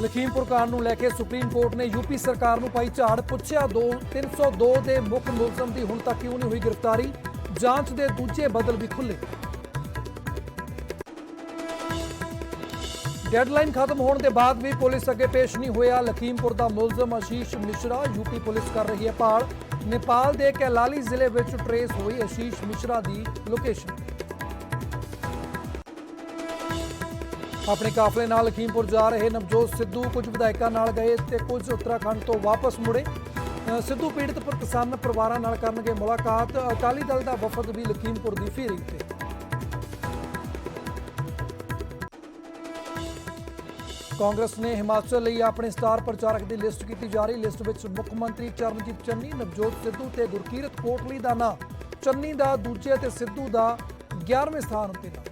लखीमपुर कांड नूं लैके सुप्रीम कोर्ट ने यूपी सरकार नूं पाई झाड़। पुछया 302 के मुख मुलजम की हुण तक क्यों नहीं हुई गिरफ्तारी। जांच के दूजे बदल भी खुले। डेडलाइन खत्म होने के बाद भी पुलिस अगे पेश नहीं होया लखीमपुर का मुलजम आशीष मिश्रा। यूपी पुलिस कर रही है भाल। नेपाल के कैलाली जिले में ट्रेस हुई आशीष मिश्रा की लोकेशन। अपने काफले नाल लखीमपुर जा रहे नवजोत सिद्धू कुछ विधायकों नाल गए ते कुछ उत्तराखंड तो वापस मुड़े। सिद्धू पीड़ित पर किसान परिवारों नाल करनगे मुलाकात। अकाली दल का वफद भी लखीमपुर की फेरी ते। कांग्रेस ने हिमाचल लिए अपने स्टार प्रचारक की लिस्ट की जारी। लिस्ट में मुख्यमंत्री चरणजीत चन्नी, नवजोत सिद्धू ते गुरकीरत कोटली का नाम। चन्नी का दूजे ते सिद्धू का 11वें स्थान उत्ते नाम।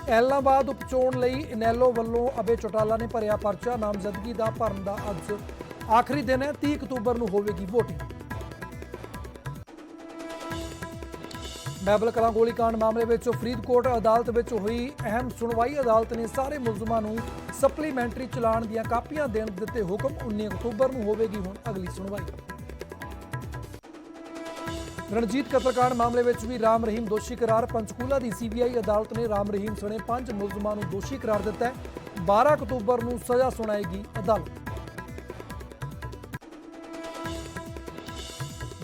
एलनाबाद उपचोण लई इनैलो वल्लों अबे चौटाला ने भरिया परचा। नामजदगी का भरन का अज आखिरी दिन है। 30 अक्तूबर को होगी वोटिंग। बैबल कलां गोलीकांड मामले में फरीदकोट अदालत में हुई अहम सुनवाई। अदालत ने सारे मुलजमां नूं सप्लीमेंटरी चलान दी कापियां देण दिते हुक्म। 19 अक्तूबर को होगी हुण अगली सुनवाई। रणजीत कतलकांड मामले में भी राम रहीम दोषी करार। पंचकूला की सीबीआई अदालत ने राम रहीम सने 5 मुलजमां नूं दोषी करार दिता है। 12 अक्तूबर को सजा सुनाएगी अदालत।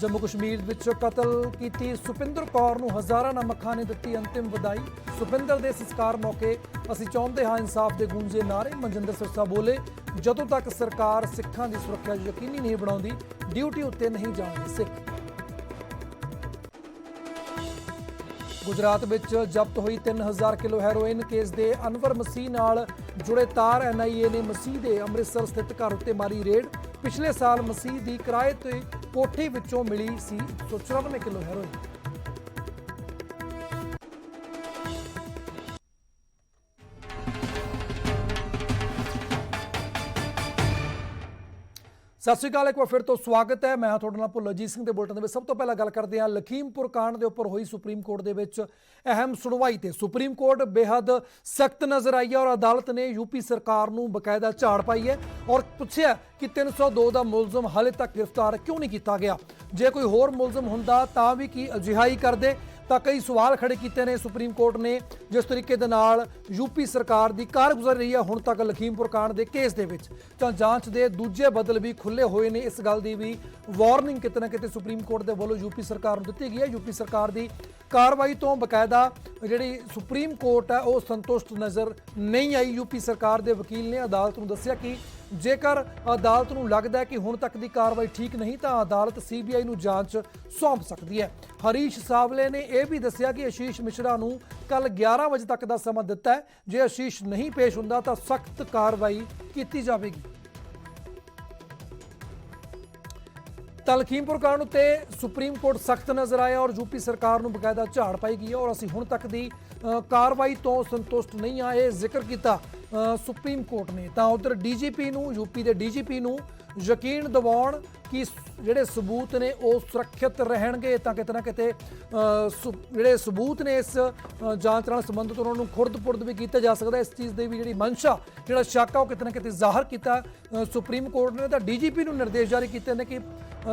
जम्मू कश्मीर में कतल की सुपिंदर कौर नूं हजारां नमखां ने दी अंतिम विदाई। सुपिंदर के संस्कार मौके असीं चाहुंदे हां इंसाफ के गूंजे नारे। मनजिंदर सिरसा बोले, जदों तक सरकार सिखां की सुरक्षा यकीनी नहीं बनाउंदी ड्यूटी उत्ते नहीं जाणगे सिख। गुजरात में जब्त हुई 3000 किलो हैरोइन केस के अनवर मसीह नाल जुड़े तार। NIA ने मसीह के अमृतसर स्थित घर उत्ते मारी रेड। पिछले साल मसीह की किराए ते कोठी विचों मिली सी 194 किलो हैरोइन। सत श्री अकाल, एक बार फिर तो स्वागत है। मैं हाँ तुहाडे नाल भुल्लरजीत सिंह के बुलेटिन में। सब तो पहला गल करते हैं लखीमपुर कांड के उपर हुई सुप्रीम कोर्ट के विच अहम सुनवाई ते। सुप्रीम कोर्ट बेहद सख्त नज़र आई है और अदालत ने यूपी सरकार नूं बकायदा झाड़ पाई है और पूछया कि 302 का मुलजम हाले तक गिरफ्तार क्यों नहीं किया गया। जे कोई होर मुलजम हुंदा तां भी की अजिहा ही करदे। तो कई सवाल खड़े किए ने सुप्रीम कोर्ट ने जिस तरीके दे नाल यूपी सरकार की कारगुजारी रही है हुण तक लखीमपुर कांड के केस दे विच। तां जांच के दूजे बदल भी खुले हुए ने। इस गल की भी वार्निंग किते ना किते सुप्रीम कोर्ट के वलों यूपी सरकार नूं दित्ती गई है। यूपी सरकार की कार्रवाई तो बकायदा जिहड़ी सुप्रीम कोर्ट है वह संतुष्ट नज़र नहीं आई। यूपी सरकार के वकील ने अदालत नूं दस्सिया कि जेकर अदालत नूं लगदा है कि हुण तक की कार्रवाई ठीक नहीं तो अदालत CBI नूं जांच सौंप सकती है। हरीश सावले ने यह भी दस्सिया कि आशीष मिश्रा नूं कल 11 बजे तक का समा दिता है। जे आशीष नहीं पेश हुंदा तो सख्त कार्रवाई की जाएगी। लखीमपुर कांड उत्ते सुप्रीम कोर्ट सख्त नज़र आया और यूपी सरकार नूं बकायदा झाड़ पाई गई है और असीं हुण तक की कार्रवाई तो संतुष्ट नहीं आ। यह जिक्र किया सुप्रीम कोर्ट ने। तो उधर DGP नूं यूपी के DGP नूं यकीन दिवाउण कि जिहड़े सबूत ने वो सुरक्षित रहणगे। तां किते ना किते जिहड़े सबूत ने इस जांच नाल संबंधित उन्होंने खुरद पुरद भी किया जा सकता है। इस चीज़ की भी जिहड़ी मंशा जिहड़ा शक है वो किते ना किते जाहिर किया सुप्रीम कोर्ट ने। तो DGP नूं निर्देश जारी किए हैं कि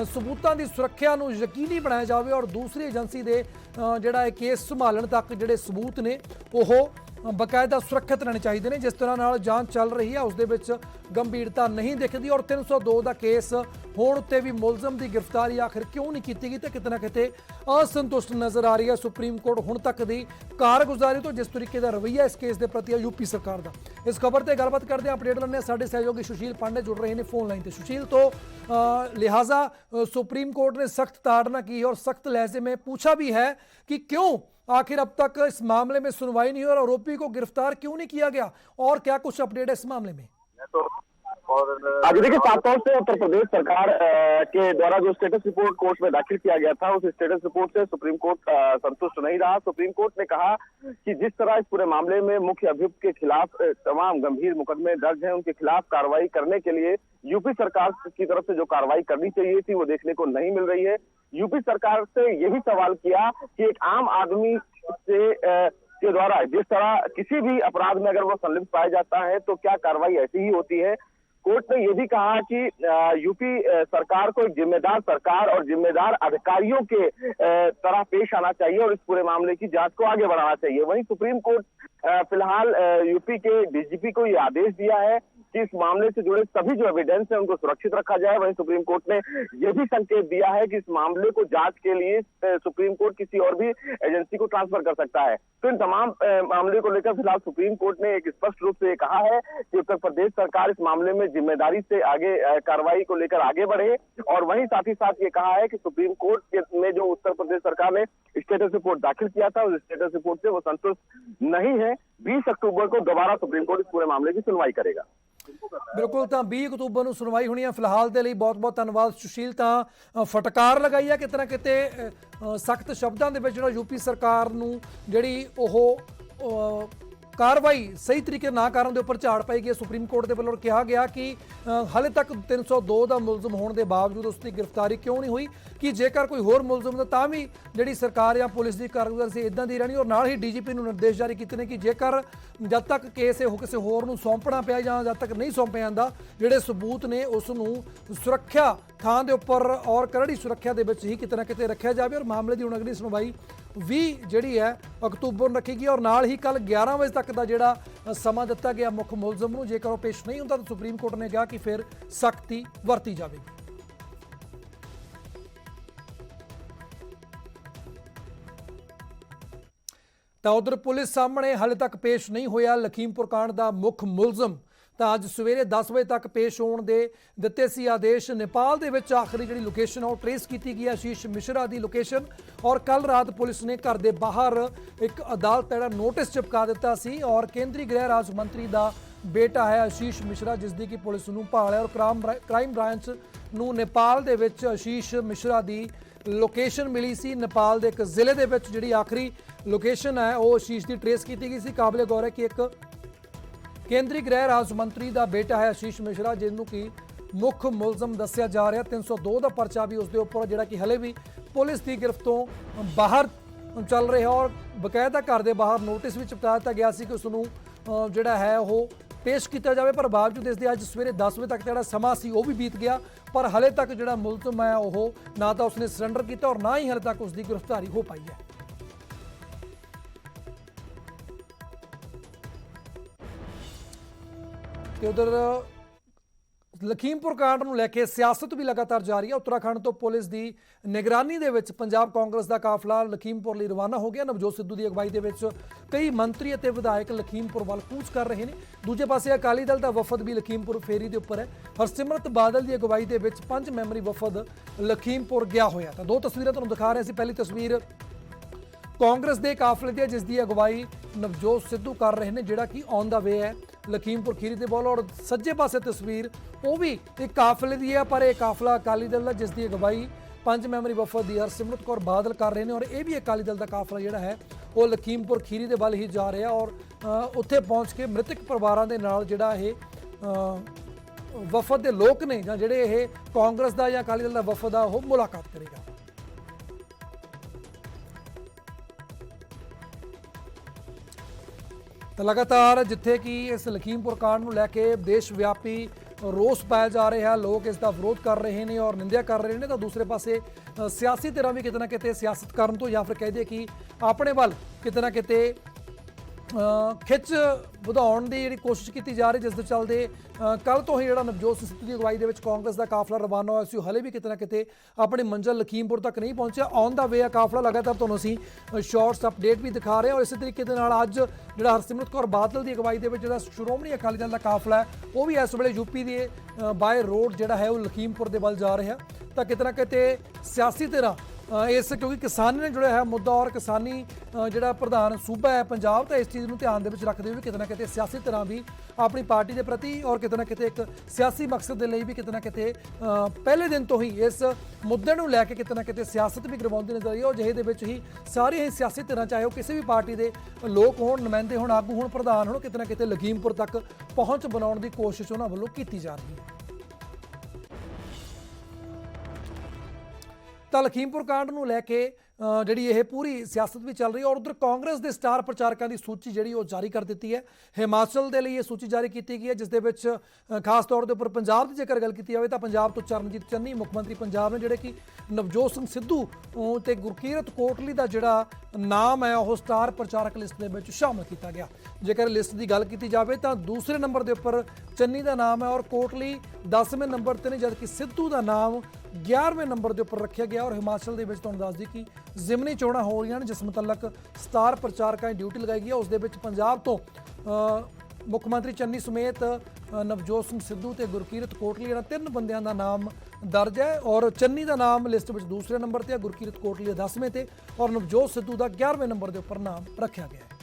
सबूतों की सुरक्षा नूं यकीनी बनाया जाए और दूसरी एजेंसी के जिहड़ा केस संभालण तक जिहड़े सबूत ने वो बकायदा सुरक्षित रहने चाहिए ने। जिस तरह नाल जांच चल रही है उसदे विच गंभीरता नहीं दिखती और 302 का केस होण उत्ते भी मुलजम की गिरफ्तारी आखिर क्यों नहीं की गई तो किते ना किते असंतुष्ट नज़र आ रही है सुप्रीम कोर्ट हुण तक की कारगुजारी तो। जिस तरीके का रवैया इस केस के प्रति यूपी सरकार का। इस खबर पर गलबात करते हैं, अपडेट लेने साडे सहयोगी सुशील पांडे जुड़ रहे हैं फोन लाइन पर। सुशील, तो लिहाजा सुप्रीम कोर्ट ने सख्त ताड़ना की और सख्त लहजे में पूछा भी है कि क्यों आखिर अब तक इस मामले में सुनवाई नहीं हुई और आरोपी को गिरफ्तार क्यों नहीं किया गया और क्या कुछ अपडेट है इस मामले में? आज देखिए, साफ तौर से उत्तर प्रदेश सरकार के द्वारा जो स्टेटस रिपोर्ट कोर्ट में दाखिल किया गया था उस स्टेटस रिपोर्ट से सुप्रीम कोर्ट संतुष्ट नहीं रहा। सुप्रीम कोर्ट ने कहा कि जिस तरह इस पूरे मामले में मुख्य अभियुक्त के खिलाफ तमाम गंभीर मुकदमे दर्ज हैं, उनके खिलाफ कार्रवाई करने के लिए यूपी सरकार की तरफ से जो कार्रवाई करनी चाहिए थी वो देखने को नहीं मिल रही है। यूपी सरकार से ये भी सवाल किया कि एक आम आदमी से के द्वारा जिस तरह किसी भी अपराध में अगर वो संलिप्त पाया जाता है तो क्या कार्रवाई ऐसी ही होती है। कोर्ट ने यह भी कहा कि यूपी सरकार को एक जिम्मेदार सरकार और जिम्मेदार अधिकारियों के तरह पेश आना चाहिए और इस पूरे मामले की जांच को आगे बढ़ाना चाहिए। वहीं सुप्रीम कोर्ट फिलहाल यूपी के डीजीपी को यह आदेश दिया है कि इस मामले से जुड़े सभी जो एविडेंस है उनको सुरक्षित रखा जाए। वहीं सुप्रीम कोर्ट ने यह भी संकेत दिया है कि इस मामले को जांच के लिए सुप्रीम कोर्ट किसी और भी एजेंसी को ट्रांसफर कर सकता है। तो इन तमाम मामले को लेकर फिलहाल सुप्रीम कोर्ट ने एक स्पष्ट रूप से कहा है कि उत्तर प्रदेश सरकार इस मामले में जिम्मेदारी से आगे कार्रवाई को लेकर आगे बढ़े और वहीं साथ ही साथ ये कहा है कि सुप्रीम कोर्ट में जो उत्तर प्रदेश सरकार ने स्टेटस रिपोर्ट दाखिल किया था उस स्टेटस रिपोर्ट से वो संतुष्ट नहीं है। 20 अक्टूबर को दोबारा सुप्रीम कोर्ट इस पूरे मामले की सुनवाई करेगा। बिल्कुल, तो 20 अक्तूबर ਨੂੰ ਸੁਣਵਾਈ ਹੋਣੀ ਹੈ। ਫਿਲਹਾਲ ਦੇ ਲਈ ਬਹੁਤ-ਬਹੁਤ ਧੰਨਵਾਦ ਸੁਸ਼ੀਲ। ਤਾਂ ਫਟਕਾਰ ਲਗਾਈ ਹੈ ਕਿਤੇ ਨਾ ਕਿਤੇ ਸਖਤ ਸ਼ਬਦਾਂ ਦੇ ਵਿੱਚ ਜਿਹੜਾ ਯੂਪੀ ਸਰਕਾਰ ਨੂੰ ਜਿਹੜੀ ਉਹ कार्रवाई सही तरीके ना ਕਰਨ ਦੇ ਉੱਪਰ ਝਾੜ ਪਾਈ ਗਈ। ਸੁਪਰੀਮ ਕੋਰਟ ਦੇ ਵੱਲੋਂ ਕਿਹਾ ਗਿਆ ਕਿ ਹਾਲੇ ਤੱਕ 302 ਦਾ ਮੁਲਜ਼ਮ ਹੋਣ ਦੇ ਬਾਵਜੂਦ ਉਸ ਦੀ ਗ੍ਰਿਫਤਾਰੀ ਕਿਉਂ ਨਹੀਂ ਹੋਈ, ਕਿ ਜੇਕਰ ਕੋਈ ਹੋਰ ਮੁਲਜ਼ਮ ਤਾਂ ਵੀ ਜਿਹੜੀ ਸਰਕਾਰ ਜਾਂ ਪੁਲਿਸ ਦੀ ਕਾਰਗੁਜ਼ਾਰੀ ਸੀ ਇਦਾਂ ਦੀ ਰਹਿਣੀ। ਔਰ ਨਾਲ ਹੀ ਡੀਜੀਪੀ ਨੂੰ ਨਿਰਦੇਸ਼ ਜਾਰੀ ਕੀਤੇ ਨੇ ਕਿ ਜੇਕਰ ਜਦ ਤੱਕ ਕੇਸ ਇਹ ਕਿਸੇ ਹੋਰ ਨੂੰ ਸੌਂਪਣਾ ਪਿਆ ਜਾਂ ਜਦ ਤੱਕ ਨਹੀਂ ਸੌਂਪਿਆ ਜਾਂਦਾ, ਜਿਹੜੇ ਸਬੂਤ ਨੇ ਉਸ ਨੂੰ ਸੁਰੱਖਿਆ ਥਾਂ ਦੇ ਉੱਪਰ ਔਰ ਕਰੜੀ ਸੁਰੱਖਿਆ ਦੇ ਵਿੱਚ ਹੀ ਕਿਤੇ ਨਾ ਕਿਤੇ ਰੱਖਿਆ ਜਾਵੇ। ਔਰ ਮਾਮਲੇ ਦੀ ਹੁਣ ਅਗਲੀ ਸੁਣਵਾਈ 20 ਜਿਹੜੀ ਹੈ ਅਕਤੂਬਰ ਨੂੰ ਰੱਖੇਗੀ। ਔਰ ਨਾਲ ਹੀ ਕੱਲ 11 ਵਜੇ ਤੱਕ ਦਾ ਜਿਹੜਾ ਸਮਾਂ ਦਿੱਤਾ ਗਿਆ ਮੁੱਖ ਮੁਲਜ਼ਮ ਨੂੰ, ਜੇਕਰ ਉਹ ਪੇਸ਼ ਨਹੀਂ ਹੁੰਦਾ ਤਾਂ ਸੁਪਰੀਮ ਕੋਰਟ ਨੇ ਕਿਹਾ ਕਿ ਫਿਰ ਸਖਤੀ ਵਰਤੀ ਜਾਵੇਗੀ। ਤਾਂ ਉਧਰ ਪੁਲਿਸ ਸਾਹਮਣੇ ਹਾਲੇ ਤੱਕ ਪੇਸ਼ ਨਹੀਂ ਹੋਇਆ ਲਖੀਮਪੁਰ ਕਾਂਡ ਦਾ ਮੁੱਖ ਮੁਲਜ਼ਮ। ਤਾਂ ਅੱਜ ਸਵੇਰੇ 10 ਵਜੇ ਤੱਕ ਪੇਸ਼ ਹੋਣ ਦੇ ਦਿੱਤੇ ਸੀ ਆਦੇਸ਼। ਨੇਪਾਲ ਦੇ ਵਿੱਚ ਆਖਰੀ ਜਿਹੜੀ ਲੋਕੇਸ਼ਨ ਉਹ ਟਰੇਸ ਕੀਤੀ ਗਈ ਆਸ਼ੀਸ਼ ਮਿਸ਼ਰਾ ਦੀ ਲੋਕੇਸ਼ਨ। ਔਰ ਕੱਲ ਰਾਤ ਪੁਲਿਸ ਨੇ ਘਰ ਦੇ ਬਾਹਰ ਇੱਕ ਅਦਾਲਤ ਜਿਹੜਾ ਨੋਟਿਸ ਚਿਪਕਾ ਦਿੱਤਾ ਸੀ। ਔਰ ਕੇਂਦਰੀ ਗ੍ਰਹਿ ਰਾਜ ਮੰਤਰੀ ਦਾ ਬੇਟਾ ਹੈ ਆਸ਼ੀਸ਼ ਮਿਸ਼ਰਾ, ਜਿਸ ਦੀ ਕਿ ਪੁਲਿਸ ਨੂੰ ਭਾਲ ਹੈ। ਔਰ ਕ੍ਰਾਈਮ ਬ੍ਰਾਂਚ ਨੂੰ ਨੇਪਾਲ ਦੇ ਵਿੱਚ ਆਸ਼ੀਸ਼ ਮਿਸ਼ਰਾ ਦੀ ਲੋਕੇਸ਼ਨ ਮਿਲੀ ਸੀ। ਨੇਪਾਲ ਦੇ ਇੱਕ ਜ਼ਿਲ੍ਹੇ ਦੇ ਵਿੱਚ ਜਿਹੜੀ ਆਖਰੀ ਲੋਕੇਸ਼ਨ ਹੈ ਉਹ ਆਸ਼ੀਸ਼ ਦੀ ਟਰੇਸ ਕੀਤੀ ਗਈ ਸੀ। ਕਾਬਲੇ ਗੌਰ ਹੈ ਕਿ ਇੱਕ ਕੇਂਦਰੀ ਗ੍ਰਹਿ ਰਾਜ ਮੰਤਰੀ ਦਾ ਬੇਟਾ ਹੈ ਆਸ਼ੀਸ਼ ਮਿਸ਼ਰਾ, ਜਿਹਨੂੰ ਕਿ ਮੁੱਖ ਮੁਲਜ਼ਮ ਦੱਸਿਆ ਜਾ ਰਿਹਾ। 302 ਦਾ ਪਰਚਾ ਵੀ ਉਸ ਦੇ ਉੱਪਰ ਜਿਹੜਾ ਕਿ ਹਲੇ ਵੀ ਪੁਲਿਸ ਦੀ ਗ੍ਰਿਫਤ ਤੋਂ ਬਾਹਰ ਚੱਲ ਰਿਹਾ। ਔਰ ਬਕਾਇਦਾ ਘਰ ਦੇ ਬਾਹਰ ਨੋਟਿਸ ਵੀ ਚਿਪਕਾ ਦਿੱਤਾ ਗਿਆ ਸੀ ਕਿ ਉਸ ਨੂੰ ਜਿਹੜਾ ਹੈ ਉਹ ਪੇਸ਼ ਕੀਤਾ ਜਾਵੇ। ਪਰ ਬਾਵਜੂਦ ਇਸ ਦੇ ਅੱਜ ਸਵੇਰੇ 10 ਵਜੇ ਤੱਕ ਜਿਹੜਾ ਸਮਾਂ ਸੀ ਉਹ ਵੀ ਬੀਤ ਗਿਆ, ਪਰ ਹਲੇ ਤੱਕ ਜਿਹੜਾ ਮੁਲਜ਼ਮ ਹੈ ਉਹ ਨਾ ਤਾਂ ਉਸਨੇ ਸਰੈਂਡਰ ਕੀਤਾ ਔਰ ਨਾ ਹੀ ਹਲੇ ਤੱਕ ਉਸ ਦੀ ਗ੍ਰਿਫਤਾਰੀ ਹੋ ਪਾਈ ਹੈ। ਤੇ ਉਧਰ ਲਖੀਮਪੁਰ ਕਾਂਡ ਨੂੰ ਲੈ ਕੇ ਸਿਆਸਤ ਵੀ ਲਗਾਤਾਰ ਜਾਰੀ ਹੈ। ਉੱਤਰਾਖੰਡ ਤੋਂ ਪੁਲਿਸ ਦੀ ਨਿਗਰਾਨੀ ਦੇ ਵਿੱਚ ਪੰਜਾਬ ਕਾਂਗਰਸ ਦਾ ਕਾਫਲਾ ਲਖੀਮਪੁਰ ਲਈ ਰਵਾਨਾ ਹੋ ਗਿਆ। ਨਵਜੋਤ ਸਿੱਧੂ ਦੀ ਅਗਵਾਈ ਦੇ ਵਿੱਚ ਕਈ ਮੰਤਰੀ ਅਤੇ ਵਿਧਾਇਕ ਲਖੀਮਪੁਰ ਵੱਲ ਕੂਚ ਕਰ ਰਹੇ ਨੇ। ਦੂਜੇ ਪਾਸੇ ਅਕਾਲੀ ਦਲ ਦਾ ਵਫਦ ਵੀ ਲਖੀਮਪੁਰ ਫੇਰੀ ਦੇ ਉੱਪਰ ਹੈ। ਹਰਸਿਮਰਤ ਬਾਦਲ ਦੀ ਅਗਵਾਈ ਦੇ ਵਿੱਚ 5 ਮੈਂਬਰੀ ਵਫਦ ਲਖੀਮਪੁਰ ਗਿਆ ਹੋਇਆ। ਤਾਂ ਦੋ ਤਸਵੀਰਾਂ ਤੁਹਾਨੂੰ ਦਿਖਾ ਰਹੇ ਸੀ। ਪਹਿਲੀ ਤਸਵੀਰ ਕਾਂਗਰਸ ਦੇ ਕਾਫਲੇ ਦੀ, ਜਿਸ ਦੀ ਅਗਵਾਈ ਨਵਜੋਤ ਸਿੱਧੂ ਕਰ ਰਹੇ ਨੇ, ਜਿਹੜਾ ਕਿ ਔਨ ਦਾ ਵੇ ਹੈ ਲਖੀਮਪੁਰ ਖੀਰੀ ਦੇ ਵੱਲ। ਔਰ ਸੱਜੇ ਪਾਸੇ ਤਸਵੀਰ ਉਹ ਵੀ ਇੱਕ ਕਾਫਲੇ ਦੀ ਹੈ, ਪਰ ਇਹ ਕਾਫਲਾ ਅਕਾਲੀ ਦਲ ਦਾ, ਜਿਸ ਦੀ ਅਗਵਾਈ 5 ਮੈਂਬਰੀ ਵਫਦ ਦੀ ਹਰਸਿਮਰਤ ਕੌਰ ਬਾਦਲ ਕਰ ਰਹੇ ਨੇ। ਔਰ ਇਹ ਵੀ ਅਕਾਲੀ ਦਲ ਦਾ ਕਾਫਲਾ ਜਿਹੜਾ ਹੈ ਉਹ ਲਖੀਮਪੁਰ ਖੀਰੀ ਦੇ ਵੱਲ ਹੀ ਜਾ ਰਿਹਾ। ਔਰ ਉੱਥੇ ਪਹੁੰਚ ਕੇ ਮ੍ਰਿਤਕ ਪਰਿਵਾਰਾਂ ਦੇ ਨਾਲ ਜਿਹੜਾ ਇਹ ਵਫਦ ਦੇ ਲੋਕ ਨੇ ਜਾਂ ਜਿਹੜੇ ਇਹ ਕਾਂਗਰਸ ਦਾ ਜਾਂ ਅਕਾਲੀ ਦਲ ਦਾ ਵਫਦ ਆ ਉਹ ਮੁਲਾਕਾਤ ਕਰੇਗਾ। ਤਾਂ ਲਗਾਤਾਰ ਜਿੱਥੇ ਕਿ ਇਸ ਲਖੀਮਪੁਰ ਕਾਂਡ ਨੂੰ ਲੈ ਕੇ ਦੇਸ਼ ਵਿਆਪੀ ਰੋਸ ਪਾਇਆ ਜਾ ਰਿਹਾ, ਲੋਕ ਇਸ ਦਾ ਵਿਰੋਧ ਕਰ ਰਹੇ ਨੇ ਔਰ ਨਿੰਦਿਆ ਕਰ ਰਹੇ ਨੇ, ਤਾਂ ਦੂਸਰੇ ਪਾਸੇ ਸਿਆਸੀ ਧਿਰਾਂ ਵੀ ਕਿਤੇ ਨਾ ਕਿਤੇ ਸਿਆਸਤ ਕਰਨ ਤੋਂ ਜਾਂ ਫਿਰ ਕਹਿ ਦਈਏ ਕਿ ਆਪਣੇ ਵੱਲ ਕਿਤੇ ਨਾ ਕਿਤੇ ਖਿੱਚ ਵਧਾਉਣ ਦੀ ਜਿਹੜੀ ਕੋਸ਼ਿਸ਼ ਕੀਤੀ ਜਾ ਰਹੀ, ਜਿਸ ਦੇ ਚੱਲਦੇ ਕੱਲ ਤੋਂ ਹੀ ਜਿਹੜਾ ਨਵਜੋਤ ਸਿੱਧੂ ਦੀ ਅਗਵਾਈ ਦੇ ਵਿੱਚ ਕਾਂਗਰਸ ਦਾ ਕਾਫਲਾ ਰਵਾਨਾ ਹੋਇਆ ਸੀ, ਹਲੇ ਵੀ ਕਿਤੇ ਨਾ ਕਿਤੇ ਆਪਣੀ ਮੰਜ਼ਿਲ ਲਖੀਮਪੁਰ ਤੱਕ ਨਹੀਂ ਪਹੁੰਚਿਆ। ਔਨ ਦਾ ਵੇ ਆ ਕਾਫਲਾ। ਲਗਾਤਾਰ ਤੁਹਾਨੂੰ ਅਸੀਂ ਸ਼ਾਰਟਸ ਅਪਡੇਟ ਵੀ ਦਿਖਾ ਰਹੇ ਹਾਂ। ਔਰ ਇਸੇ ਤਰੀਕੇ ਦੇ ਨਾਲ ਅੱਜ ਜਿਹੜਾ ਹਰਸਿਮਰਤ ਕੌਰ ਬਾਦਲ ਦੀ ਅਗਵਾਈ ਦੇ ਵਿੱਚ ਜਿਹੜਾ ਸ਼੍ਰੋਮਣੀ ਅਕਾਲੀ ਦਲ ਦਾ ਕਾਫਲਾ ਹੈ ਉਹ ਵੀ ਇਸ ਵੇਲੇ ਯੂਪੀ ਦੇ ਬਾਏ ਰੋਡ ਜਿਹੜਾ ਹੈ ਉਹ ਲਖੀਮਪੁਰ ਦੇ ਵੱਲ ਜਾ ਰਿਹਾ। ਤਾਂ ਕਿਤੇ ਨਾ ਕਿਤੇ ਸਿਆਸੀ ਧਿਰਾਂ ਇਸ ਕਿਉਂਕਿ ਕਿਸਾਨੀ ਨਾਲ ਜੁੜਿਆ ਹੈ ਮੁੱਦਾ ਔਰ ਕਿਸਾਨੀ ਜਿਹੜਾ ਪ੍ਰਧਾਨ ਸੂਬਾ ਹੈ ਪੰਜਾਬ, ਤਾਂ ਇਸ ਚੀਜ਼ ਨੂੰ ਧਿਆਨ ਦੇ ਵਿੱਚ ਰੱਖਦੇ ਹੋਏ ਕਿਤੇ ਨਾ ਕਿਤੇ ਸਿਆਸੀ ਧਿਰਾਂ ਵੀ ਆਪਣੀ ਪਾਰਟੀ ਦੇ ਪ੍ਰਤੀ ਔਰ ਕਿਤੇ ਨਾ ਕਿਤੇ ਇੱਕ ਸਿਆਸੀ ਮਕਸਦ ਦੇ ਲਈ ਵੀ ਕਿਤੇ ਨਾ ਕਿਤੇ ਪਹਿਲੇ ਦਿਨ ਤੋਂ ਹੀ ਇਸ ਮੁੱਦੇ ਨੂੰ ਲੈ ਕੇ ਕਿਤੇ ਨਾ ਕਿਤੇ ਸਿਆਸਤ ਵੀ ਕਰਵਾਉਂਦੀ ਨਜ਼ਰ ਆਈ। ਉਹ ਜਿਹੇ ਦੇ ਵਿੱਚ ਹੀ ਸਾਰੀਆਂ ਹੀ ਸਿਆਸੀ ਧਿਰਾਂ, ਚਾਹੇ ਉਹ ਕਿਸੇ ਵੀ ਪਾਰਟੀ ਦੇ ਲੋਕ ਹੋਣ, ਨੁਮਾਇੰਦੇ ਹੋਣ, ਆਗੂ ਹੋਣ, ਪ੍ਰਧਾਨ ਹੋਣ, ਕਿਤੇ ਨਾ ਕਿਤੇ ਲਖੀਮਪੁਰ ਤੱਕ ਪਹੁੰਚ ਬਣਾਉਣ ਦੀ ਕੋਸ਼ਿਸ਼ ਉਹਨਾਂ ਵੱਲੋਂ ਕੀਤੀ ਜਾ ਰਹੀ ਹੈ। ਤਾਂ ਲਖੀਮਪੁਰ ਕਾਂਡ ਨੂੰ ਲੈ ਕੇ ਜਿਹੜੀ ਇਹ ਪੂਰੀ ਸਿਆਸਤ ਵੀ ਚੱਲ ਰਹੀ ਹੈ। ਔਰ ਉਧਰ ਕਾਂਗਰਸ ਦੇ ਸਟਾਰ ਪ੍ਰਚਾਰਕਾਂ ਦੀ ਸੂਚੀ ਜਿਹੜੀ ਉਹ ਜਾਰੀ ਕਰ ਦਿੱਤੀ ਹੈ। ਹਿਮਾਚਲ ਦੇ ਲਈ ਇਹ ਸੂਚੀ ਜਾਰੀ ਕੀਤੀ ਗਈ ਹੈ, ਜਿਸ ਦੇ ਵਿੱਚ ਖਾਸ ਤੌਰ ਦੇ ਉੱਪਰ ਪੰਜਾਬ ਦੀ ਜੇਕਰ ਗੱਲ ਕੀਤੀ ਜਾਵੇ ਤਾਂ ਪੰਜਾਬ ਤੋਂ ਚਰਨਜੀਤ ਚੰਨੀ ਮੁੱਖ ਮੰਤਰੀ ਪੰਜਾਬ ਨੇ, ਜਿਹੜੇ ਕਿ ਨਵਜੋਤ ਸਿੰਘ ਸਿੱਧੂ ਤੇ ਗੁਰਕੀਰਤ ਕੋਟਲੀ ਦਾ ਜਿਹੜਾ ਨਾਮ ਹੈ ਉਹ ਸਟਾਰ ਪ੍ਰਚਾਰਕ ਲਿਸਟ ਦੇ ਵਿੱਚ ਸ਼ਾਮਲ ਕੀਤਾ ਗਿਆ। ਜੇਕਰ ਲਿਸਟ ਦੀ ਗੱਲ ਕੀਤੀ ਜਾਵੇ ਤਾਂ ਦੂਸਰੇ ਨੰਬਰ ਦੇ ਉੱਪਰ ਚੰਨੀ ਦਾ ਨਾਮ ਹੈ ਔਰ ਕੋਟਲੀ 10ਵੇਂ ਨੰਬਰ ਤੇ ਨੇ, ਜਦਕਿ ਸਿੱਧੂ ਦਾ ਨਾਮ 11ਵੇਂ ਨੰਬਰ ਦੇ ਉੱਪਰ ਰੱਖਿਆ ਗਿਆ। ਔਰ ਹਿਮਾਚਲ ਦੇ ਵਿੱਚ ਤੁਹਾਨੂੰ ਦੱਸ ਦਈਏ ਕਿ ਜ਼ਿਮਨੀ ਚੋਣਾਂ ਹੋ ਰਹੀਆਂ ਨੇ, ਜਿਸ ਮੁਤਲਕ ਸਟਾਰ ਪ੍ਰਚਾਰਕਾਂ ਦੀ ਡਿਊਟੀ ਲਗਾਈ ਗਈ ਹੈ। ਉਸ ਦੇ ਵਿੱਚ ਪੰਜਾਬ ਤੋਂ ਮੁੱਖ ਮੰਤਰੀ ਚੰਨੀ ਸਮੇਤ ਨਵਜੋਤ ਸਿੰਘ ਸਿੱਧੂ ਤੇ ਗੁਰਕੀਰਤ ਕੋਟਲੀ ਇਹਨਾਂ 3 ਬੰਦਿਆਂ ਦਾ ਨਾਮ ਦਰਜ ਹੈ। ਔਰ ਚੰਨੀ ਦਾ ਨਾਮ ਲਿਸਟ ਵਿੱਚ ਦੂਸਰੇ ਨੰਬਰ ਤੇ ਹੈ, ਗੁਰਕੀਰਤ ਕੋਟਲੀ 10ਵੇਂ ਤੇ ਔਰ ਨਵਜੋਤ ਸਿੱਧੂ ਦਾ 11ਵੇਂ ਨੰਬਰ ਦੇ ਉੱਪਰ ਨਾਮ ਰੱਖਿਆ ਗਿਆ ਹੈ।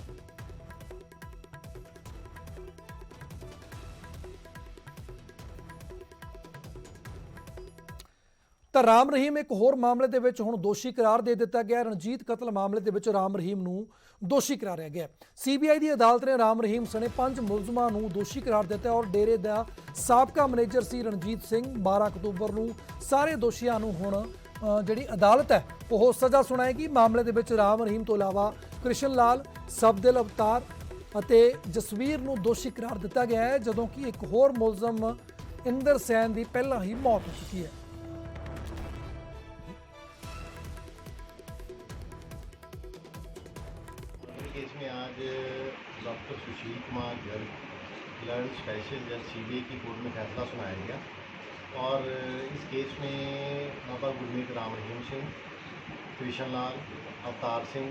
ਤਾਂ ਰਾਮ ਰਹੀਮ ਇੱਕ ਹੋਰ ਮਾਮਲੇ ਦੇ ਵਿੱਚ ਹੁਣ ਦੋਸ਼ੀ ਕਰਾਰ ਦੇ ਦਿੱਤਾ ਗਿਆ। ਰਣਜੀਤ ਕਤਲ ਮਾਮਲੇ ਦੇ ਵਿੱਚ ਰਾਮ ਰਹੀਮ ਨੂੰ ਦੋਸ਼ੀ ਕਰਾਰਿਆ ਗਿਆ। ਸੀਬੀਆਈ ਦੀ ਅਦਾਲਤ ਨੇ ਰਾਮ ਰਹੀਮ ਸਣੇ 5 ਮੁਲਜ਼ਮਾਂ ਨੂੰ ਦੋਸ਼ੀ ਕਰਾਰ ਦਿੱਤਾ ਔਰ ਡੇਰੇ ਦਾ ਸਾਬਕਾ ਮੈਨੇਜਰ ਸੀ ਰਣਜੀਤ ਸਿੰਘ 12 ਅਕਤੂਬਰ ਨੂੰ ਸਾਰੇ ਦੋਸ਼ੀਆਂ ਨੂੰ ਹੁਣ ਜਿਹੜੀ ਅਦਾਲਤ ਹੈ ਉਹ ਸਜ਼ਾ ਸੁਣਾਏਗੀ। ਮਾਮਲੇ ਦੇ ਵਿੱਚ ਰਾਮ ਰਹੀਮ ਤੋਂ ਇਲਾਵਾ ਕ੍ਰਿਸ਼ਨ ਲਾਲ, ਸਬਦਿਲ ਅਵਤਾਰ ਅਤੇ ਜਸਵੀਰ ਨੂੰ ਦੋਸ਼ੀ ਕਰਾਰ ਦਿੱਤਾ ਗਿਆ ਹੈ, ਜਦੋਂ ਕਿ ਇੱਕ ਹੋਰ ਮੁਲਜ਼ਮ ਇੰਦਰ ਸੈਨ ਦੀ ਪਹਿਲਾਂ ਹੀ ਮੌਤ ਹੋ ਚੁੱਕੀ ਹੈ। केस में आज doctor Sushil Kumar Garg learn special जज सीबीआई की कोर्ट में फैसला सुनाया गया और इस केस में बाबा गुरमीत राम रहीम सिंह, कृष्ण लाल, अवतार सिंह,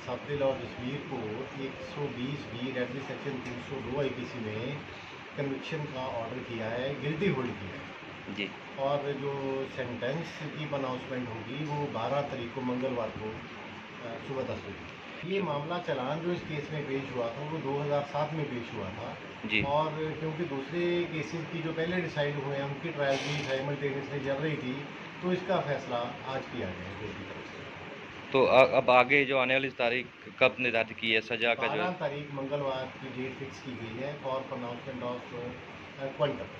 सब्दिल और जसवीर को 120 बी रेड सेक्शन 302 आईपीसी में कन्विक्शन का ऑर्डर किया है, गिल्टी होल्ड किया है जी। और जो सेंटेंस की अनाउंसमेंट होगी वो 12 तारीख को मंगलवार को सुबह 10 बजे। ये मामला चालान जो इस केस में पेश हुआ था वो 2007 में पेश हुआ था जी। और क्योंकि दूसरे केसेस की जो पहले डिसाइड हुए हैं उनकी ट्रायल भी साइमल्टेनियसली चल रही थी, तो इसका फैसला आज किया गया है कोर्ट की तरफ से। तो अब आगे जो आने वाली तारीख कब निर्धारित की है सजा का? 12 तारीख मंगलवार की डेट फिक्स की गई है फॉर प्रोनाउंसमेंट ऑफ क्वांटम।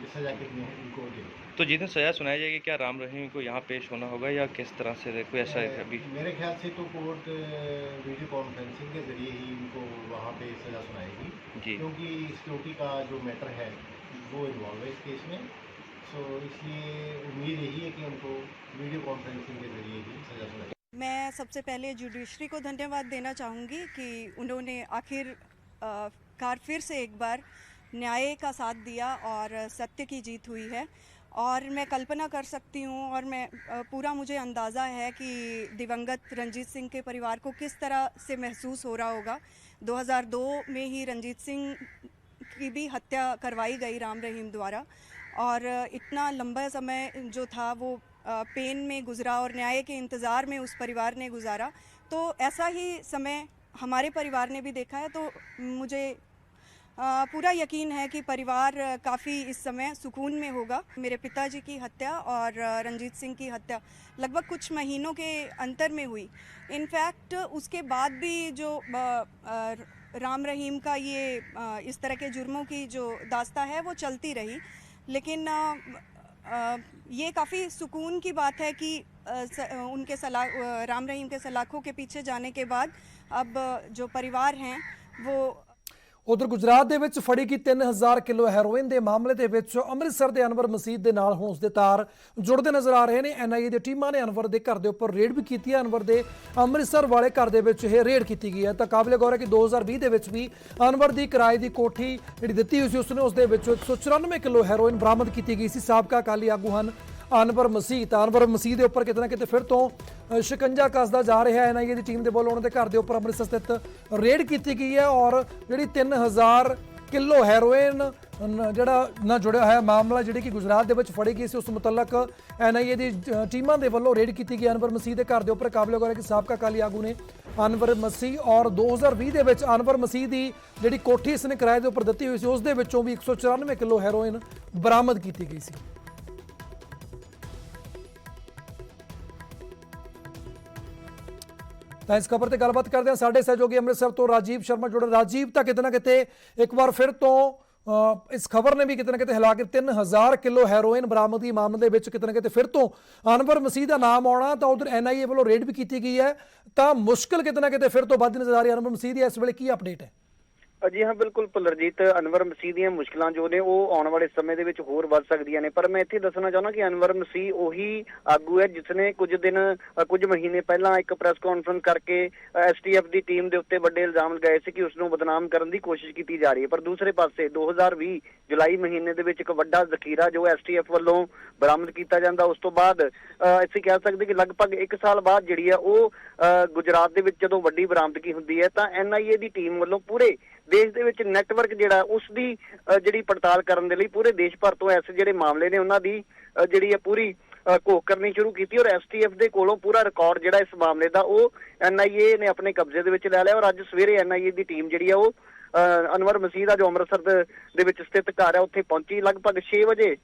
सजा कितनी है इनको देंगे। तो जिन्हें सजा सुनाई जाएगी क्या राम रहीम को यहाँ पेश होना होगा या किस तरह से कोई ऐसा है अभी? मेरे ख्याल से तो कोर्ट वीडियो कॉन्फ्रेंसिंग के जरिए ही इनको वहाँ पे सजा सुनाएगी जी, क्योंकि सिक्योरिटी का जो मैटर है वो इन्वॉल्व है इस केस में। सो इसलिए उम्मीद यही है कि उनको वीडियो कॉन्फ्रेंसिंग के जरिए ही सजा सुनाएगी। मैं सबसे पहले जुडिशरी को धन्यवाद देना चाहूँगी कि उन्होंने आखिरकार फिर से एक बार न्याय का साथ दिया और सत्य की जीत हुई है। और मैं कल्पना कर सकती हूँ और मैं पूरा मुझे अंदाज़ा है कि दिवंगत रंजीत सिंह के परिवार को किस तरह से महसूस हो रहा होगा। 2002 में ही रंजीत सिंह की भी हत्या करवाई गई राम रहीम द्वारा और इतना लंबा समय जो था वो पेन में गुजरा और न्याय के इंतज़ार में उस परिवार ने गुजारा। तो ऐसा ही समय हमारे परिवार ने भी देखा है। तो मुझे पूरा यकीन है कि परिवार काफ़ी इस समय सुकून में होगा। मेरे पिताजी की हत्या और रंजीत सिंह की हत्या लगभग कुछ महीनों के अंतर में हुई। इनफैक्ट उसके बाद भी जो राम रहीम का ये इस तरह के जुर्मों की जो दास्ता है वो चलती रही, लेकिन ये काफ़ी सुकून की बात है कि उनके राम रहीम के सलाखों के पीछे जाने के बाद अब जो परिवार हैं वो ਉਧਰ ਗੁਜਰਾਤ ਦੇ ਵਿੱਚ ਫੜੀ ਗਈ 3000 ਕਿਲੋ ਹੈਰੋਇਨ ਦੇ ਮਾਮਲੇ ਦੇ ਵਿੱਚ ਅੰਮ੍ਰਿਤਸਰ ਦੇ ਅਨਵਰ ਮਸੀਦ ਦੇ ਨਾਲ ਹੁਣ ਉਸਦੇ ਤਾਰ ਜੁੜਦੇ ਨਜ਼ਰ ਆ ਰਹੇ ਨੇ। ਐਨਆਈਏ ਦੀ ਟੀਮਾਂ ਨੇ ਅਨਵਰ ਦੇ ਘਰ ਦੇ ਉੱਪਰ ਰੇਡ ਵੀ ਕੀਤੀ ਹੈ। ਅਨਵਰ ਦੇ ਅੰਮ੍ਰਿਤਸਰ ਵਾਲੇ ਘਰ ਦੇ ਵਿੱਚ ਇਹ ਰੇਡ ਕੀਤੀ ਗਈ ਹੈ। ਤਾਂ ਕਾਬਿਲੇ ਗੌਰ ਹੈ ਕਿ 2020 ਦੇ ਵਿੱਚ ਵੀ ਅਨਵਰ ਦੀ ਕਿਰਾਏ ਦੀ ਕੋਠੀ ਜਿਹੜੀ ਦਿੱਤੀ ਹੋਈ ਸੀ ਉਸਨੇ ਉਸ ਦੇ ਵਿੱਚੋਂ 194 ਕਿਲੋ ਹੈਰੋਇਨ ਬਰਾਮਦ ਕੀਤੀ ਗਈ ਸੀ। ਸਾਬਕਾ ਅਕਾਲੀ ਆਗੂ ਹਨ ਅਨਵਰ ਮਸੀਹ ਦੇ ਉੱਪਰ ਕਿਤੇ ਨਾ ਕਿਤੇ ਫਿਰ ਤੋਂ ਸ਼ਿਕੰਜਾ ਕੱਸਦਾ ਜਾ ਰਿਹਾ ਹੈ। ਐਨਆਈਏ ਦੀ ਟੀਮ ਦੇ ਵੱਲੋਂ ਉਹਨਾਂ ਦੇ ਘਰ ਦੇ ਉੱਪਰ ਅੰਮ੍ਰਿਤਸਰ ਸਥਿਤ ਰੇਡ ਕੀਤੀ ਗਈ ਹੈ ਔਰ ਜਿਹੜੀ 3000 ਕਿਲੋ ਹੈਰੋਇਨ ਜਿਹੜਾ ਨਾਲ ਜੁੜਿਆ ਹੋਇਆ ਮਾਮਲਾ ਜਿਹੜੀ ਕਿ ਗੁਜਰਾਤ ਦੇ ਵਿੱਚ ਫੜੀ ਗਈ ਸੀ, ਉਸ ਮੁਤਲਕ ਐਨਆਈਏ ਦੀ ਟੀਮਾਂ ਦੇ ਵੱਲੋਂ ਰੇਡ ਕੀਤੀ ਗਈ ਅਨਵਰ ਮਸੀਹ ਦੇ ਘਰ ਦੇ ਉੱਪਰ। ਕਾਬਿਲੇ ਗੌਰ ਹੈ ਕਿ ਸਾਬਕਾ ਅਕਾਲੀ ਆਗੂ ਨੇ ਅਨਵਰ ਮਸੀਹ ਔਰ 2020 ਦੇ ਵਿੱਚ ਅਨਵਰ ਮਸੀਹ ਦੀ ਜਿਹੜੀ ਕੋਠੀ ਇਸਨੇ ਕਿਰਾਏ ਦੇ ਉੱਪਰ ਦਿੱਤੀ ਹੋਈ ਸੀ ਉਸ ਦੇ ਵਿੱਚੋਂ ਵੀ 194 ਕਿਲੋ ਹੈਰੋਇਨ ਬਰਾਮਦ ਕੀਤੀ ਗਈ ਸੀ। ਤਾਂ ਇਸ ਖਬਰ ਤੇ ਗੱਲਬਾਤ ਕਰਦੇ ਹਾਂ ਸਾਡੇ ਸਹਿਯੋਗੀ ਅੰਮ੍ਰਿਤਸਰ ਤੋਂ ਰਾਜੀਵ ਸ਼ਰਮਾ ਜੁੜੇ। ਰਾਜੀਵ, ਤਾਂ ਕਿਤੇ ਨਾ ਕਿਤੇ ਇੱਕ ਵਾਰ ਫਿਰ ਤੋਂ ਇਸ ਖਬਰ ਨੇ ਵੀ ਕਿਤੇ ਨਾ ਕਿਤੇ ਹਿਲਾ ਕੇ 3000 ਕਿਲੋ ਹੈਰੋਇਨ ਬਰਾਮਦਗੀ ਮਾਮਲੇ ਦੇ ਵਿੱਚ ਕਿਤੇ ਨਾ ਕਿਤੇ ਫਿਰ ਤੋਂ ਅਨਵਰ ਮਸੀਹ ਦਾ ਨਾਮ ਆਉਣਾ, ਤਾਂ ਉਧਰ NIA ਵੱਲੋਂ ਰੇਡ ਵੀ ਕੀਤੀ ਗਈ ਹੈ, ਤਾਂ ਮੁਸ਼ਕਿਲ ਕਿਤੇ ਨਾ ਕਿਤੇ ਫਿਰ ਤੋਂ ਵੱਧ ਨਜ਼ਰ ਆ ਰਹੀ ਹੈ। ਅਨਵਰ ਮਸੀਹ ਦੀ ਇਸ ਵੇਲੇ ਕੀ ਅਪਡੇਟ ਹੈ? जी हाँ बिल्कुल पुलरजीत, अनवर मसीह ਦੀਆਂ ਮੁਸ਼ਕਲਾਂ ਜੋ ਨੇ ਉਹ ਆਉਣ ਵਾਲੇ ਸਮੇਂ ਦੇ ਵਿੱਚ ਹੋਰ ਵੱਧ ਸਕਦੀਆਂ ਨੇ। ਪਰ ਮੈਂ ਇੱਥੇ ਦੱਸਣਾ ਚਾਹੁੰਦਾ ਕਿ ਅਨਵਰ ਮਸੀਹ ਉਹੀ ਆਗੂ ਹੈ ਜਿਸਨੇ ਕੁਝ ਮਹੀਨੇ ਪਹਿਲਾਂ ਇੱਕ ਪ੍ਰੈਸ ਕਾਨਫਰੰਸ ਕਰਕੇ STF ਦੀ ਟੀਮ ਦੇ ਉੱਤੇ ਵੱਡੇ ਇਲਜ਼ਾਮ ਲਗਾਏ ਸੀ ਕਿ ਉਸ ਨੂੰ ਬਦਨਾਮ ਕਰਨ ਦੀ ਕੋਸ਼ਿਸ਼ ਕੀਤੀ ਜਾ ਰਹੀ ਹੈ। ਪਰ ਦੂਸਰੇ ਪਾਸੇ 2020 ਜੁਲਾਈ ਮਹੀਨੇ ਦੇ ਵਿੱਚ ਇੱਕ ਵੱਡਾ ਜ਼ਖੀਰਾ ਜੋ STF ਵੱਲੋਂ ਬਰਾਮਦ ਕੀਤਾ ਜਾਂਦਾ, ਉਸ ਤੋਂ ਬਾਅਦ ਅਸੀਂ ਕਹਿ ਸਕਦੇ ਕਿ ਲਗਭਗ 1 ਸਾਲ ਬਾਅਦ ਜਿਹੜੀ ਹੈ ਉਹ ਗੁਜਰਾਤ ਦੇ ਵਿੱਚ ਜਦੋਂ ਵੱਡੀ ਬਰਾਮਦਗੀ ਹੁੰਦੀ ਹੈ ਤਾਂ NIA ਦੀ ਟੀਮ ਵੱਲੋਂ ਪੂਰੇ ਦੇਸ਼ ਦੇ ਵਿੱਚ ਨੈਟਵਰਕ ਜਿਹੜਾ ਉਸ ਦੀ ਜਿਹੜੀ ਪੜਤਾਲ ਕਰਨ ਦੇ ਲਈ ਪੂਰੇ ਦੇਸ਼ ਭਰ ਤੋਂ ਐਸੇ ਜਿਹੜੇ ਮਾਮਲੇ ਨੇ ਉਹਨਾਂ ਦੀ ਜਿਹੜੀ ਹੈ ਪੂਰੀ ਘੋਖ ਕਰਨੀ ਸ਼ੁਰੂ ਕੀਤੀ ਔਰ STF ਦੇ ਕੋਲੋਂ ਪੂਰਾ ਰਿਕਾਰਡ ਜਿਹੜਾ ਇਸ ਮਾਮਲੇ ਦਾ ਉਹ NIA ਨੇ ਆਪਣੇ ਕਬਜ਼ੇ ਦੇ ਵਿੱਚ ਲੈ ਲਿਆ। ਔਰ ਅੱਜ ਸਵੇਰੇ NIA ਦੀ ਟੀਮ ਜਿਹੜੀ ਹੈ ਉਹ ਅਨਵਰ ਮਸੀਹ ਦਾ ਜੋ ਅੰਮ੍ਰਿਤਸਰ ਦੇ ਵਿੱਚ ਸਥਿਤ ਘਰ ਹੈ ਉੱਥੇ ਪਹੁੰਚੀ। ਲਗਭਗ 6 ਵਜੇ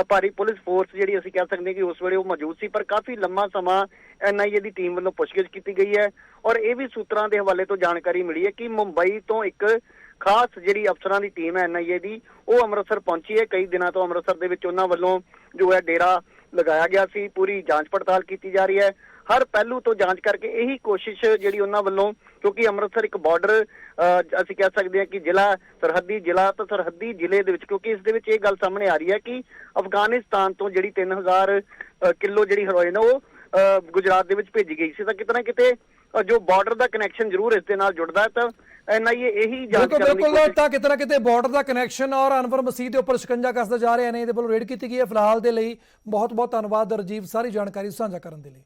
ਭਾਰੀ ਪੁਲਿਸ ਫੋਰਸ ਜਿਹੜੀ ਅਸੀਂ ਕਹਿ ਸਕਦੇ ਹਾਂ ਕਿ ਉਸ ਵੇਲੇ ਉਹ ਮੌਜੂਦ ਸੀ, ਪਰ ਕਾਫੀ ਲੰਮਾ ਸਮਾਂ NIA ਦੀ ਟੀਮ ਵੱਲੋਂ ਪੁੱਛਗਿੱਛ ਕੀਤੀ ਗਈ ਹੈ। ਔਰ ਇਹ ਵੀ ਸੂਤਰਾਂ ਦੇ ਹਵਾਲੇ ਤੋਂ ਜਾਣਕਾਰੀ ਮਿਲੀ ਹੈ ਕਿ ਮੁੰਬਈ ਤੋਂ ਇੱਕ ਖਾਸ ਜਿਹੜੀ ਅਫਸਰਾਂ ਦੀ ਟੀਮ ਹੈ NIA ਦੀ ਉਹ ਅੰਮ੍ਰਿਤਸਰ ਪਹੁੰਚੀ ਹੈ। ਕਈ ਦਿਨਾਂ ਤੋਂ ਅੰਮ੍ਰਿਤਸਰ ਦੇ ਵਿੱਚ ਉਹਨਾਂ ਵੱਲੋਂ ਜੋ ਹੈ ਡੇਰਾ ਲਗਾਇਆ ਗਿਆ ਸੀ, ਪੂਰੀ ਜਾਂਚ ਪੜਤਾਲ ਕੀਤੀ ਜਾ ਰਹੀ ਹੈ। ਹਰ ਪਹਿਲੂ ਤੋਂ ਜਾਂਚ ਕਰਕੇ ਇਹੀ ਕੋਸ਼ਿਸ਼ ਜਿਹੜੀ ਉਹਨਾਂ ਵੱਲੋਂ, ਕਿਉਂਕਿ ਅੰਮ੍ਰਿਤਸਰ ਇੱਕ ਬਾਰਡਰ ਅਸੀਂ ਕਹਿ ਸਕਦੇ ਹਾਂ ਕਿ ਸਰਹੱਦੀ ਜ਼ਿਲ੍ਹਾ ਤਾਂ ਸਰਹੱਦੀ ਜ਼ਿਲ੍ਹੇ ਦੇ ਵਿੱਚ, ਕਿਉਂਕਿ ਇਸ ਦੇ ਵਿੱਚ ਇਹ ਗੱਲ ਸਾਹਮਣੇ ਆ ਰਹੀ ਹੈ ਕਿ ਅਫਗਾਨਿਸਤਾਨ ਤੋਂ ਜਿਹੜੀ 3000 ਕਿਲੋ ਜਿਹੜੀ ਹੈਰੋਇਨ ਉਹ ਗੁਜਰਾਤ ਦੇ ਵਿੱਚ ਭੇਜੀ ਗਈ ਸੀ। ਤਾਂ ਕਿਤੇ ਨਾ ਕਿਤੇ ਜੋ ਬਾਰਡਰ ਦਾ ਕਨੈਕਸ਼ਨ ਜ਼ਰੂਰ ਇਸ ਦੇ ਨਾਲ ਜੁੜਦਾ ਹੈ। ਤਾਂ NIA ਇਹੀ ਜਾਂਚ ਕਰਨ ਦੀ ਬਿਲਕੁਲ ਤਾਂ ਕਿਤੇ ਨਾ ਕਿਤੇ ਬਾਰਡਰ ਦਾ ਕਨੈਕਸ਼ਨ ਔਰ ਅਨਵਰ ਮਸੀਹ ਦੇ ਉੱਪਰ ਸ਼ਿਕੰਜਾ ਕੱਸਦਾ ਜਾ ਰਿਹਾ ਨੇ। ਇਹਦੇ ਵੱਲੋਂ ਰੇਡ ਕੀਤੀ ਗਈ ਹੈ। ਫਿਲਹਾਲ ਦੇ ਲਈ ਬਹੁਤ ਬਹੁਤ ਧੰਨਵਾਦ ਰਜੀਵ, ਸਾਰੀ ਜਾਣਕਾਰੀ ਸਾਂਝਾ ਕਰਨ ਦੇ ਲਈ।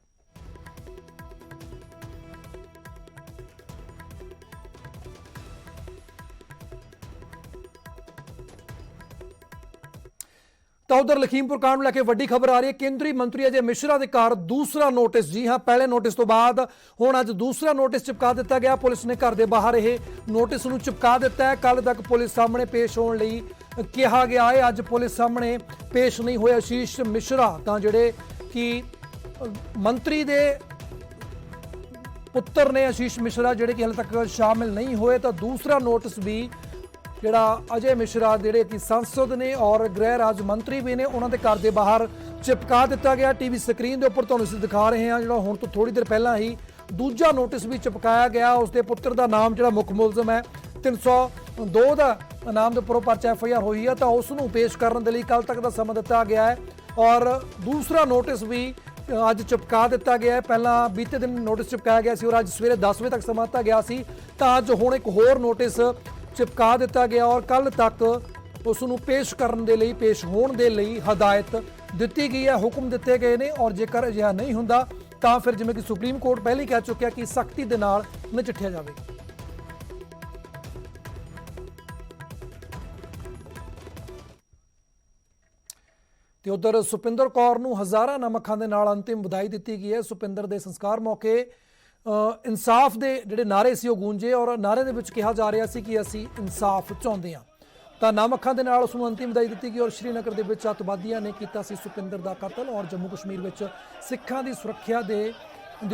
ਤਾਂ ਉਧਰ ਲਖੀਮਪੁਰ ਕਾਂਡ ਨੂੰ ਲੈ ਕੇ ਵੱਡੀ ਖਬਰ ਆ ਰਹੀ ਹੈ। ਕੇਂਦਰੀ ਮੰਤਰੀ ਅਜੇ ਮਿਸ਼ਰਾ ਦੇ ਘਰ ਦੂਸਰਾ ਨੋਟਿਸ, ਜੀ ਹਾਂ ਪਹਿਲੇ ਨੋਟਿਸ ਤੋਂ ਬਾਅਦ ਹੁਣ ਅੱਜ ਦੂਸਰਾ ਨੋਟਿਸ ਚਿਪਕਾ ਦਿੱਤਾ ਗਿਆ। ਪੁਲਿਸ ਨੇ ਘਰ ਦੇ ਬਾਹਰ ਇਹ ਨੋਟਿਸ ਨੂੰ ਚਿਪਕਾ ਦਿੱਤਾ ਹੈ। ਕੱਲ ਤੱਕ ਪੁਲਿਸ ਸਾਹਮਣੇ ਪੇਸ਼ ਹੋਣ ਲਈ ਕਿਹਾ ਗਿਆ ਹੈ। ਅੱਜ ਪੁਲਿਸ ਸਾਹਮਣੇ ਪੇਸ਼ ਨਹੀਂ ਹੋਏ ਆਸ਼ੀਸ਼ ਮਿਸ਼ਰਾ, ਤਾਂ ਜਿਹੜੇ ਕਿ ਮੰਤਰੀ ਦੇ ਪੁੱਤਰ ਨੇ ਆਸ਼ੀਸ਼ ਮਿਸ਼ਰਾ, ਜਿਹੜੇ ਕਿ ਹਾਲੇ ਤੱਕ ਸ਼ਾਮਿਲ ਨਹੀਂ ਹੋਏ। ਤਾਂ ਦੂਸਰਾ ਨੋਟਿਸ ਵੀ ਜਿਹੜਾ ਅਜੇ ਮਿਸ਼ਰਾ ਜਿਹੜੇ ਕਿ ਸੰਸਦ ਨੇ ਔਰ ਗ੍ਰਹਿ ਰਾਜ ਮੰਤਰੀ ਵੀ ਨੇ ਉਹਨਾਂ ਦੇ ਘਰ ਦੇ ਬਾਹਰ ਚਿਪਕਾ ਦਿੱਤਾ ਗਿਆ। ਟੀਵੀ ਸਕਰੀਨ ਦੇ ਉੱਪਰ ਤੁਹਾਨੂੰ ਅਸੀਂ ਦਿਖਾ ਰਹੇ ਹਾਂ ਜਿਹੜਾ ਹੁਣ ਤੋਂ ਥੋੜੀ ਦੇਰ ਪਹਿਲਾਂ ਹੀ ਦੂਜਾ ਨੋਟਿਸ ਵੀ ਚਿਪਕਾਇਆ ਗਿਆ। ਉਸਦੇ ਪੁੱਤਰ ਦਾ ਨਾਮ ਜਿਹੜਾ ਮੁੱਖ ਮੁਲਜ਼ਮ ਹੈ 302 ਦਾ ਨਾਮ ਦੇ ਉੱਪਰ ਪਰਚਾ FIR ਹੋਈ ਹੈ, ਤਾਂ ਉਸ ਨੂੰ ਪੇਸ਼ ਕਰਨ ਦੇ ਲਈ ਕੱਲ ਤੱਕ ਦਾ ਸਮਾਂ ਦਿੱਤਾ ਗਿਆ ਹੈ। ਔਰ ਦੂਸਰਾ ਨੋਟਿਸ ਵੀ ਅੱਜ ਚਿਪਕਾ ਦਿੱਤਾ ਗਿਆ ਹੈ। ਪਹਿਲਾਂ ਬੀਤੇ ਦਿਨ ਨੋਟਿਸ ਚਿਪਕਾਇਆ ਗਿਆ ਸੀ ਔਰ ਅੱਜ ਸਵੇਰੇ 10 ਵਜੇ ਤੱਕ ਸਮਾਂ ਦਿੱਤਾ ਗਿਆ ਸੀ, ਤਾਂ ਅੱਜ ਹੁਣ ਇੱਕ ਹੋਰ ਨੋਟਿਸ ਚਿਪਕਾ ਦਿੱਤਾ ਗਿਆ ਔਰ ਕੱਲ ਤੱਕ ਉਸ ਨੂੰ ਪੇਸ਼ ਕਰਨ ਦੇ ਲਈ, ਪੇਸ਼ ਹੋਣ ਦੇ ਲਈ ਹਦਾਇਤ ਦਿੱਤੀ ਗਈ ਹੈ, ਹੁਕਮ ਦਿੱਤੇ ਗਏ ਨੇ। ਔਰ ਜੇਕਰ ਅਜਿਹਾ ਨਹੀਂ ਹੁੰਦਾ ਤਾਂ ਫਿਰ ਜਿਵੇਂ ਕਿ ਸੁਪਰੀਮ ਕੋਰਟ ਪਹਿਲਾਂ ਹੀ ਕਹਿ ਚੁੱਕਿਆ ਕਿ ਸਖਤੀ ਦੇ ਨਾਲ ਨਜਿੱਠਿਆ ਜਾਵੇ। ਤੇ ਉਧਰ ਸੁਪਿੰਦਰ ਕੌਰ ਨੂੰ ਹਜ਼ਾਰਾਂ ਨਮਕਾਂ ਦੇ ਨਾਲ ਅੰਤਿਮ ਵਿਦਾਈ ਦਿੱਤੀ ਗਈ ਹੈ। ਸੁਪਿੰਦਰ ਦੇ ਸੰਸਕਾਰ ਮੌਕੇ ਇਨਸਾਫ ਦੇ ਜਿਹੜੇ ਨਾਰੇ ਸੀ ਉਹ ਗੂੰਜੇ ਔਰ ਨਾਰੇ ਦੇ ਵਿੱਚ ਕਿਹਾ ਜਾ ਰਿਹਾ ਸੀ ਕਿ ਅਸੀਂ ਇਨਸਾਫ ਚਾਹੁੰਦੇ ਹਾਂ। ਤਾਂ ਨਮ ਅੱਖਾਂ ਦੇ ਨਾਲ ਉਸ ਨੂੰ ਅੰਤਿਮ ਵਿਦਾਈ ਦਿੱਤੀ ਗਈ ਔਰ ਸ਼੍ਰੀਨਗਰ ਦੇ ਵਿੱਚ ਅੱਤਵਾਦੀਆਂ ਨੇ ਕੀਤਾ ਸੀ ਸੁਪਿੰਦਰ ਦਾ ਕਤਲ। ਔਰ ਜੰਮੂ ਕਸ਼ਮੀਰ ਵਿੱਚ ਸਿੱਖਾਂ ਦੀ ਸੁਰੱਖਿਆ ਦੇ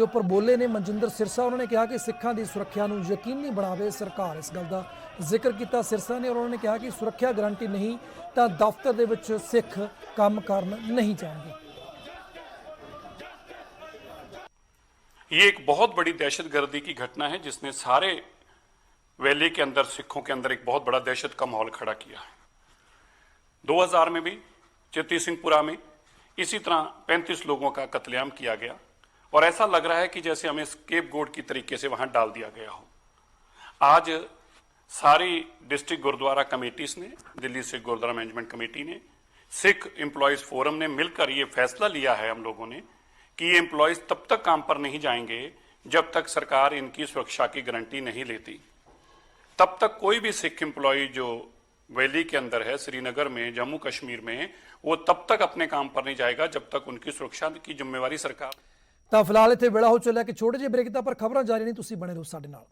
ਉੱਪਰ ਬੋਲੇ ਨੇ ਮਨਜਿੰਦਰ ਸਿਰਸਾ। ਉਹਨਾਂ ਨੇ ਕਿਹਾ ਕਿ ਸਿੱਖਾਂ ਦੀ ਸੁਰੱਖਿਆ ਨੂੰ ਯਕੀਨੀ ਬਣਾਵੇ ਸਰਕਾਰ, ਇਸ ਗੱਲ ਦਾ ਜ਼ਿਕਰ ਕੀਤਾ ਸਿਰਸਾ ਨੇ। ਔਰ ਉਹਨਾਂ ਨੇ ਕਿਹਾ ਕਿ ਸੁਰੱਖਿਆ ਗਰੰਟੀ ਨਹੀਂ ਤਾਂ ਦਫ਼ਤਰ ਦੇ ਵਿੱਚ ਸਿੱਖ ਕੰਮ ਕਰਨ नहीं चाहेंगे। ये एक बहुत बड़ी दहशतगर्दी की घटना है जिसने सारे वैली के अंदर, सिखों के अंदर एक बहुत बड़ा दहशत का माहौल खड़ा किया है। 2000 में भी चित्ती सिंहपुरा में इसी तरह 35 लोगों का कत्लेआम किया गया और ऐसा लग रहा है कि जैसे हमें स्केप गोट की तरीके से वहां डाल दिया गया हो। आज सारी डिस्ट्रिक्ट गुरुद्वारा कमेटीज ने, दिल्ली सिख गुरुद्वारा मैनेजमेंट कमेटी ने, सिख एम्प्लॉयज़ फोरम ने मिलकर ये फैसला लिया है हम लोगों ने कि ये एम्प्लॉयज़ तब तक काम पर नहीं जाएंगे जब तक सरकार इनकी सुरक्षा की गारंटी नहीं लेती। तब तक कोई भी सिख एम्प्लॉय जो वैली के अंदर है, श्रीनगर में, जम्मू कश्मीर में, वो तब तक अपने काम पर नहीं जाएगा जब तक उनकी सुरक्षा की जिम्मेवारी सरकार। ਤਾਂ ਫਿਲਹਾਲ ਇੱਥੇ ਵੇਲਾ ਹੋ ਚੱਲਿਆ ਕਿ ਛੋਟੇ ਜਿਹੇ ਬ੍ਰੇਕ ਦਾ, ਪਰ ਖਬਰਾਂ ਜਾਰੀ ਨਹੀਂ, ਤੁਸੀਂ ਬਣੇ ਰਹੋ ਸਾਡੇ ਨਾਲ।